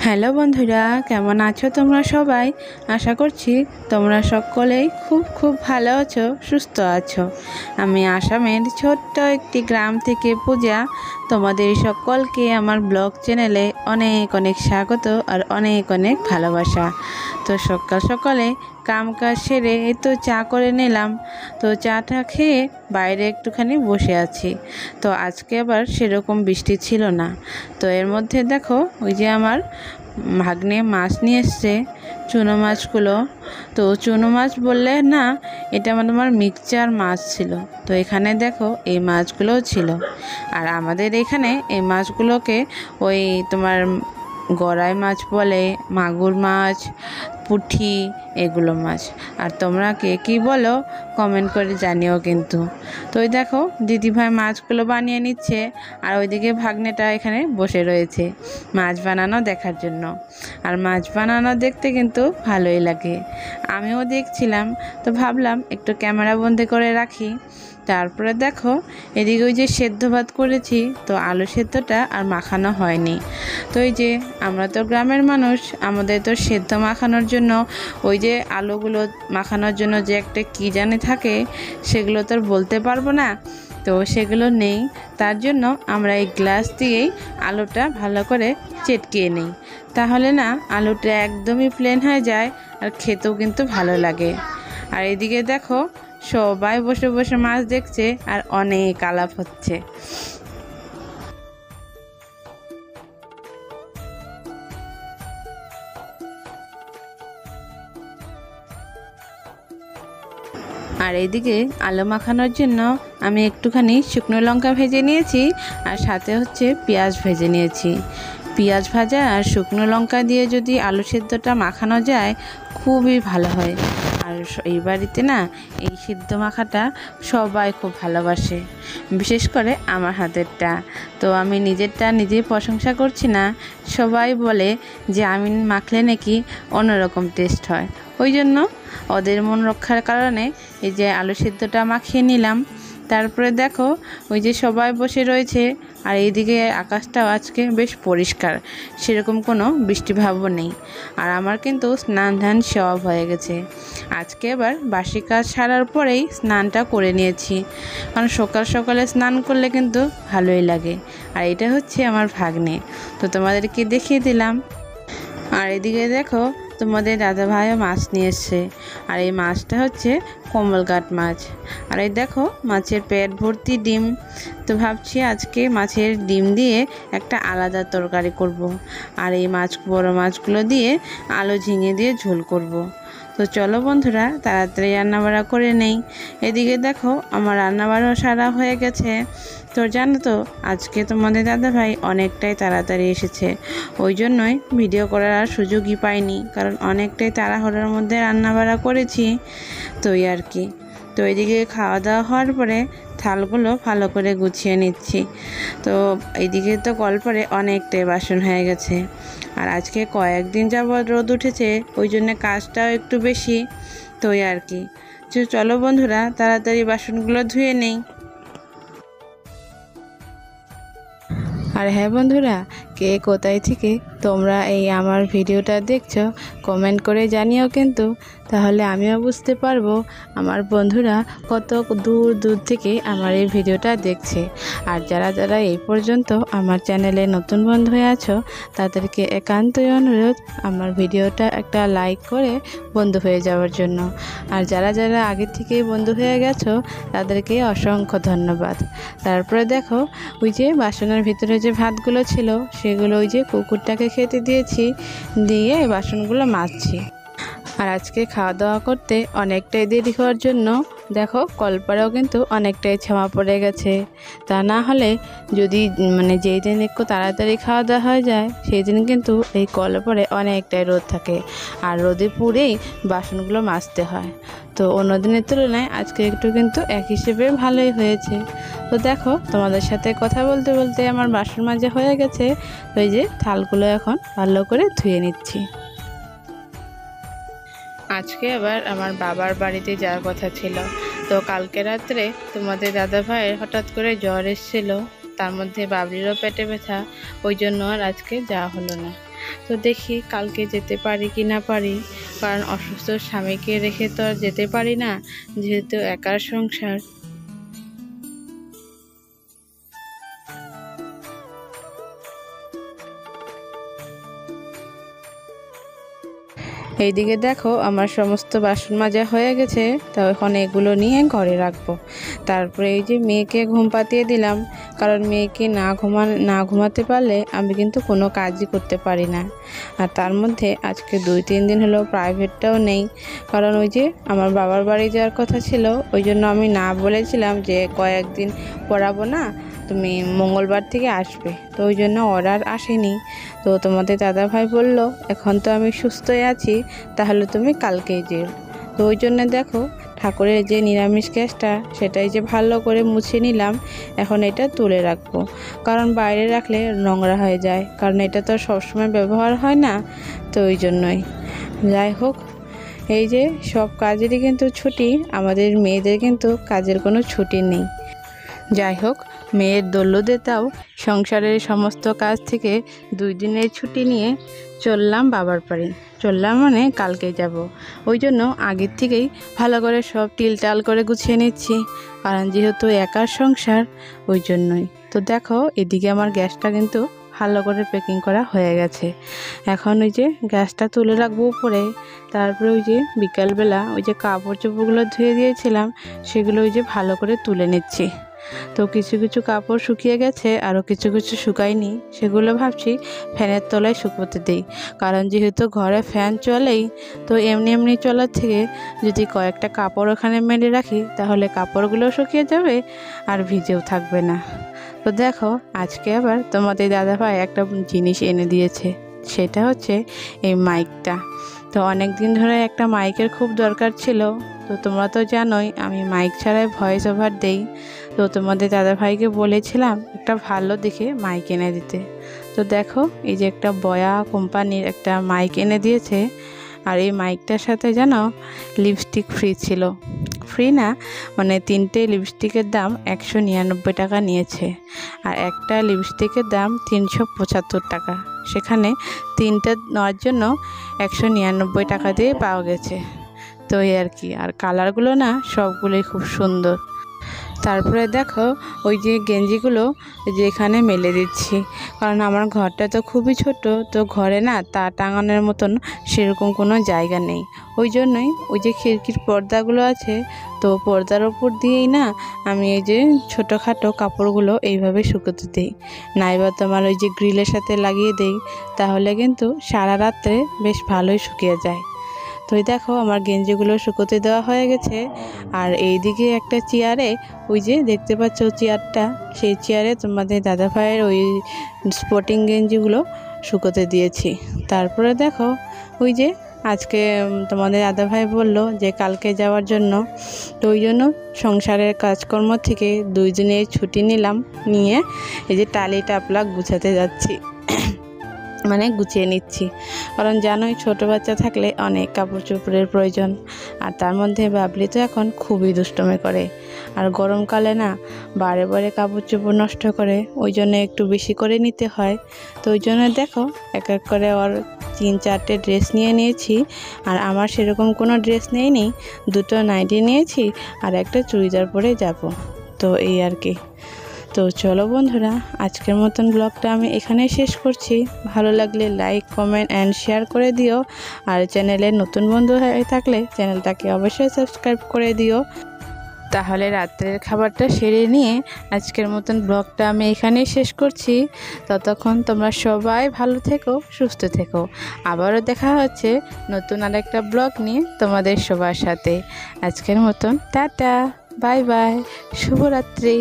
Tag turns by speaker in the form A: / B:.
A: Hello বন্ধুরা, কেমন আছো তোমরা সবাই? আশা করছি তোমরা সকলেই খুব ভালো আছো, সুস্থ আছো। আমি আসামের ছোট্ট একটি গ্রাম থেকে পূজা। তোমাদের সকলকে আমার ব্লগ চ্যানেলে অনেক স্বাগত আর অনেক ভালোবাসা। তো সকাল সকালে কাজ সেরে এই তো চা করে নিলাম। তো চাটা খেয়ে বাইরে একটুখানি বসে আছি। তো আজকে আবার সেরকম বৃষ্টি ছিল না। তো এর মধ্যে দেখো, ওই যে আমার ভাগ্নে মাছ নিয়ে এসছে, চুনো মাছগুলো। তো চুনো মাছ বললে না, এটা তোমার মিক্সচার মাছ ছিল। তো এখানে দেখো এই মাছগুলোও ছিল। আর আমাদের এখানে এই মাছগুলোকে ওই তোমার গড়াই মাছ বলে, মাগুর মাছ, পুঁটি, এগুলো মাছ। আর তোমরা কে কী বলো কমেন্ট করে জানিও কিন্তু। তো ওই দেখো দিদিভাই মাছগুলো বানিয়ে নিচ্ছে, আর ওইদিকে ভাগ্নেটা এখানে বসে রয়েছে মাছ বানানো দেখার জন্য। আর মাছ বানানো দেখতে কিন্তু ভালোই লাগে। আমিও দেখছিলাম, তো ভাবলাম একটু ক্যামেরা বন্দি করে রাখি। তারপরে দেখো এদিকে ওই যে সেদ্ধ ভাত করেছি, তো আলু সেদ্ধটা আর মাখানো হয়নি। তো এই যে আমরা তো গ্রামের মানুষ, আমাদের তো সেদ্ধ মাখানোর জন্য ওই যে আলুগুলো মাখানোর জন্য যে একটা কী জানে থাকে, সেগুলো তো আর বলতে পারবো না। তো সেগুলো নেই, তার জন্য আমরা এই গ্লাস দিয়েই আলুটা ভালো করে চেটকিয়ে নিই। তাহলে না আলুটা একদমই প্লেন হয়ে যায়, আর খেতেও কিন্তু ভালো লাগে। আর এদিকে দেখো সবাই বসে বসে মাছ দেখছে আর অনেক আলাপ হচ্ছে। আর এইদিকে আলু মাখানোর জন্য আমি একটুখানি শুকনো লঙ্কা ভেজে নিয়েছি, আর সাথে হচ্ছে পেঁয়াজ ভেজে নিয়েছি। পেঁয়াজ ভাজা আর শুকনো লঙ্কা দিয়ে যদি আলু সেদ্ধটা মাখানো যায়, খুবই ভালো হয়। আর এই বাড়িতে না এই সিদ্ধ মাখাটা সবাই খুব ভালোবাসে, বিশেষ করে আমার হাতেরটা। তো আমি নিজেরটা নিজেই প্রশংসা করছি না, সবাই বলে যে আমি মাখলে নাকি অন্যরকম টেস্ট হয়। ওই জন্য ওদের মন রক্ষার কারণে এই যে আলু সিদ্ধটা মাখিয়ে নিলাম। তারপরে দেখো ওই যে সবাই বসে রয়েছে, আর এইদিকে আকাশটাও আজকে বেশ পরিষ্কার, সেরকম কোনো বৃষ্টিভাবও নেই। আর আমার কিন্তু স্নান ধান সব হয়ে গেছে। আজকে আবার বাসি কাজ সারার পরেই স্নানটা করে নিয়েছি, কারণ সকাল সকালে স্নান করলে কিন্তু ভালোই লাগে। আর এটা হচ্ছে আমার ভাগ্নে, তো তোমাদেরকে দেখিয়ে দিলাম। আর এদিকে দেখো তোমাদের দাদা ভাইও মাছ নিয়ে এসছে, আর এই মাছটা হচ্ছে কমলঘাট মাছ। আর এই দেখো মাছের পেট ভর্তি ডিম। তো ভাবছি আজকে মাছের ডিম দিয়ে একটা আলাদা তরকারি করব। আর এই বড় মাছগুলো দিয়ে আলু ঝিঙে দিয়ে ঝোল করব। তো চলো বন্ধুরা তাড়াতাড়ি রান্নাবাড়া করে নেই। এদিকে দেখো আমার রান্নাবাড়াও সারা হয়ে গেছে। তো জানো তো আজকে তোমাদের দাদাভাই অনেকটাই তাড়াতাড়ি এসেছে, ওই জন্যই ভিডিও করার আর সুযোগই পাইনি, কারণ অনেকটাই তাড়াহুড়োর মধ্যে রান্নাবাড়া করেছি। তো এই আর কি। তো এইদিকে খাওয়া দাওয়া হওয়ার পরে থালগুলো ভালো করে গুছিয়ে নিচ্ছি। তো এইদিকে তো কলপারে অনেকটাই বাসন হয়ে গেছে, আর আজকে কয়েকদিন যাবৎ রোদ উঠেছে, ওই জন্য কাজটাও একটু বেশি। তো এই আর কি। চলো বন্ধুরা তাড়াতাড়ি বাসনগুলো ধুয়ে নেই। আর হ্যাঁ বন্ধুরা, কে কোথায় থেকে তোমরা এই আমার ভিডিওটা দেখছো কমেন্ট করে জানিও কিন্তু, তাহলে আমিও বুঝতে পারবো আমার বন্ধুরা কত দূর দূর থেকে আমার এই ভিডিওটা দেখছে। আর যারা যারা এই পর্যন্ত আমার চ্যানেলে নতুন বন্ধু হয়ে আছো, তাদেরকে একান্তই অনুরোধ আমার ভিডিওটা একটা লাইক করে বন্ধু হয়ে যাওয়ার জন্য। আর যারা যারা আগে থেকেই বন্ধু হয়ে গেছো, তাদেরকে অসংখ্য ধন্যবাদ। তারপরে দেখো ওই যে বাসনের ভিতরে যে ভাতগুলো ছিল, সেগুলো ওই যে কুকুরটাকে খেতে দিয়েছি, দিয়ে বাসনগুলো মাজছি। আর আজকে খাওয়া দাওয়া করতে অনেকটাই দেরি হওয়ার জন্য দেখো কলপাড়েও কিন্তু অনেকটাই ছামা পড়ে গেছে। তা না হলে যদি যেই দিন একটু তাড়াতাড়ি খাওয়া দাওয়া হয়ে যায়, সেই দিন কিন্তু এই কলপাড়ে অনেকটাই রোদ থাকে, আর রোদে পুড়েই বাসনগুলো মাজতে হয়। তো অন্য দিনের তুলনায় আজকে একটু কিন্তু এক হিসেবে ভালোই হয়েছে। তো দেখো তোমাদের সাথে কথা বলতে বলতে আমার বাসন মাজা হয়ে গেছে। ওই যে থালগুলো এখন ভালো করে ধুয়ে নিচ্ছি। আজকে আবার আমার বাবার বাড়িতে যাওয়ার কথা ছিল। তো কালকে রাত্রে তোমাদের দাদা ভাইয়ের হঠাৎ করে জ্বর এসেছিল, তার মধ্যে বাবলিরও পেটে ব্যথা, ওই জন্য আর আজকে যাওয়া হলো না। তো দেখি কালকে যেতে পারি কি না পারি, কারণ অসুস্থ স্বামীকে রেখে তো আর যেতে পারি না, যেহেতু একার সংসার। এইদিকে দেখো আমার সমস্ত বাসন মাজা হয়ে গেছে, তো এখন এগুলো নিয়ে ঘরে রাখবো। তারপরে এই যে মেয়েকে ঘুম পাতিয়ে দিলাম, কারণ মেয়েকে না ঘুমাতে পারলে আমি কিন্তু কোনো কাজই করতে পারি না। আর তার মধ্যে আজকে 2-3 দিন হলো প্রাইভেটটাও নেই, কারণ ওই যে আমার বাবার বাড়ি যাওয়ার কথা ছিল, ওই জন্য আমি না বলেছিলাম যে কয়েকদিন পড়াবো না, তুমি মঙ্গলবার থেকে আসবে, তো ওই জন্য অর্ডার আসেনি। তো তোমাদের দাদাভাই বলল এখন তো আমি সুস্থই আছি, তাহলে তুমি কালকেই যেও। তো ওই জন্য দেখো ঠাকুরের যে নিরামিষ গ্যাসটা সেটাই যে ভালো করে মুছে নিলাম, এখন এটা তুলে রাখবো, কারণ বাইরে রাখলে নোংরা হয়ে যায়, কারণ এটা তো সবসময় ব্যবহার হয় না, তো ওই জন্যই। যাই হোক, এই যে সব কাজেরই কিন্তু ছুটি, আমাদের মেয়েদের কিন্তু কাজের কোনো ছুটি নেই। যাই হোক, মেয়ের দোল্যদেতাও সংসারের সমস্ত কাজ থেকে 2 দিনের ছুটি নিয়ে চললাম বাবার বাড়ি। চললাম মানে কালকে যাব, ওই জন্য আগের থেকেই ভালো করে সব টিলটাল করে গুছিয়ে নিচ্ছি, কারণ যেহেতু একার সংসার ওই জন্যই। তো দেখো এদিকে আমার গ্যাসটা কিন্তু ভালো করে প্যাকিং করা হয়ে গেছে। এখন ওই যে গ্যাসটা তুলে রাখবো উপরে, তারপরে ওই যে বিকালবেলা ওই যে কাপড় চোপড়গুলো ধুয়ে দিয়েছিলাম সেগুলো ওই যে ভালো করে তুলে নিচ্ছি। তো কিছু কিছু কাপড় শুকিয়ে গেছে, আরও কিছু কিছু শুকায়নি, সেগুলো ভাবছি ফ্যানের তলায় শুকোতে দিই, কারণ যেহেতু ঘরে ফ্যান চলেই, তো এমনি এমনি চলার থেকে যদি কয়েকটা কাপড় ওখানে মেলে রাখি তাহলে কাপড়গুলো শুকিয়ে যাবে আর ভিজেও থাকবে না। তো দেখো আজকে আবার তোমাদের দাদাভাই একটা জিনিস এনে দিয়েছে, সেটা হচ্ছে এই মাইকটা। তো অনেক দিন ধরে একটা মাইকের খুব দরকার ছিল, তো তোমরা তো জানোই আমি মাইক ছাড়াই ভয়েস ওভার দেই। তো তোমাদের দাদাভাইকে বলেছিলাম একটা ভালো দেখে মাইক এনে দিতে। তো দেখো এই যে একটা বয়া কোম্পানির একটা মাইক এনে দিয়েছে, আর এই মাইকটার সাথে জানো লিপস্টিক ফ্রি ছিল। ফ্রি না, মানে 3টে লিপস্টিকের দাম 199 টাকা নিয়েছে, আর একটা লিপস্টিকের দাম 375 টাকা। সেখানে 3টে নেওয়ার জন্য 199 টাকা দিয়ে পাওয়া গেছে। তো এই আর কি, আর কালারগুলো না সবগুলোই খুব সুন্দর। তারপরে দেখো ওই যে গেঞ্জিগুলো যে এখানে মেলে দিচ্ছি, কারণ আমার ঘরটা তো খুবই ছোট, তো ঘরে না তা টাঙানোর মতন সেরকম কোনো জায়গা নেই, ওই জন্যই ওই যে খিড়কির পর্দাগুলো আছে, তো পর্দার ওপর দিয়েই না আমি এই যে ছোটোখাটো কাপড়গুলো এইভাবে শুকোতে দিই, নাইবা তোমার ওই যে গ্রিলের সাথে লাগিয়ে দিই, তাহলে কিন্তু সারা রাত্রে বেশ ভালোই শুকিয়ে যায়। তো দেখো আমার গেঞ্জিগুলো শুকোতে দেওয়া হয়ে গেছে, আর এইদিকে একটা চেয়ারে ওই যে দেখতে পাচ্ছ চেয়ারটা, সেই চেয়ারে তোমাদের দাদাভাইয়ের ওই স্পোর্টিং গেঞ্জিগুলো শুকোতে দিয়েছি। তারপরে দেখো ওই যে আজকে তোমাদের দাদাভাই বলল যে কালকে যাওয়ার জন্য, তো ওই জন্য সংসারের কাজকর্ম থেকে 2 দিনের ছুটি নিলাম, নিয়ে এই যে টালি টাপলা গুছাতে যাচ্ছি, মানে গুছিয়ে নিচ্ছি, কারণ জানোই ছোটো বাচ্চা থাকলে অনেক কাপড় চোপড়ের প্রয়োজন, আর তার মধ্যে বাবলি তো এখন খুবই দুষ্টুমি করে, আর গরমকালে না বারে বারে কাপড় চোপড় নষ্ট করে, ওই জন্য একটু বেশি করে নিতে হয়। তো ওই জন্য দেখো এক এক করে ওর 3-4টে ড্রেস নিয়ে নিয়েছি, আর আমার সেরকম কোনো ড্রেস নেই, 2টো নাইটি নিয়েছি আর একটা চুড়িদার পরে যাব। তো এই আর কি। তো চলো বন্ধুরা, আজকের মতন ব্লগটা আমি এখানেই শেষ করছি। ভালো লাগলে লাইক, কমেন্ট অ্যান্ড শেয়ার করে দিও, আর চ্যানেলে নতুন বন্ধু হয়ে থাকলে চ্যানেলটাকে অবশ্যই সাবস্ক্রাইব করে দিও। তাহলে রাত্রের খাবারটা সেরে নিয়ে আজকের মতন ব্লগটা আমি এখানেই শেষ করছি। ততক্ষণ তোমরা সবাই ভালো থেকো, সুস্থ থেকো। আবারও দেখা হচ্ছে নতুন আরেকটা ব্লগ নিয়ে তোমাদের সবার সাথে। আজকের মতন টাটা, বাই বাই, শুভরাত্রি।